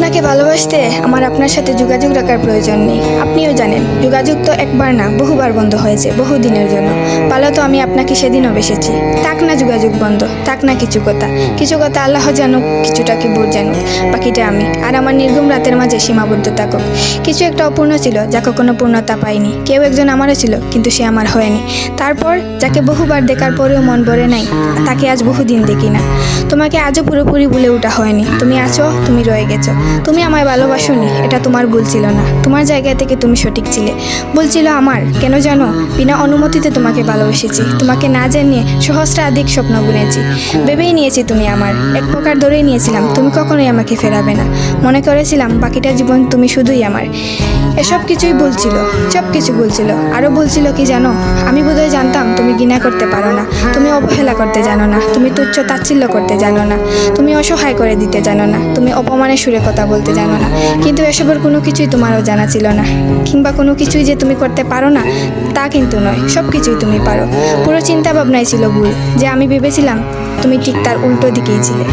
আপনাকে ভালোবাসতে আমার আপনার সাথে যোগাযোগ রাখার প্রয়োজন নেই। আপনিও জানেন যোগাযোগ তো একবার না বহুবার বন্ধ হয়েছে, বহুদিনের জন্য। ভালো তো আমি আপনাকে সেদিনও বেসেছি। থাক না যোগাযোগ বন্ধ, থাক না কিছু কথা আল্লাহ জানুক, কিছুটা কি বুঝ জানুক, বাকিটা আমি আর আমার নির্ঘুম রাতের মাঝে সীমাবদ্ধ থাকুক। কিছু একটা অপূর্ণ ছিল যা কখনো পূর্ণতা পায়নি। কেউ একজন আমারও ছিল, কিন্তু সে আমার হয়নি। তারপর যাকে বহুবার দেখার পরেও মন ভরে নাই, তাকে আজ বহুদিন দেখি না। তোমাকে আজও পুরোপুরি ভুলে ওঠা হয়নি। তুমি আছো, তুমি রয়ে গেছো। তুমি আমায় ভালোবাসোনি, এটা তোমার ভুল ছিল না। তোমার জায়গা থেকে তুমি সঠিক ছিলে। ভুল ছিল আমার। কেন জানো? বিনা অনুমতিতে তোমাকে ভালোবেসেছি। তোমাকে না জানিয়ে সহস্রাধিক স্বপ্ন বুনেছি। ভেবেই নিয়েছি তুমি আমার। এক প্রকার ধরেই নিয়েছিলাম তুমি কখনোই আমাকে ফেরাবে না। মনে করেছিলাম বাকিটা জীবন তুমি শুধুই আমার। এসব কিছুই ভুল ছিল, সব কিছু ভুল ছিল। আরও ভুল ছিল কি জানো? আমি বোধহয় জানতাম তুমি ঘৃণা করতে পারো না, তুমি অবহেলা করতে জানো না, তুমি তুচ্ছ তাচ্ছিল্য করতে জানো না, তুমি অসহায় করে দিতে জানো না, তুমি অপমানের সুরে কথা বলতে জানো না। কিন্তু এসবের কোনো কিছুই তোমারও জানা ছিল না, কিংবা কোনো কিছুই যে তুমি করতে পারো না তা কিন্তু নয়। সব কিছুই তুমি পারো। পুরো চিন্তা ভাবনাই ছিল ভুল। যে আমি ভেবেছিলাম তুমি ঠিক তার উল্টো দিকেই ছিলে।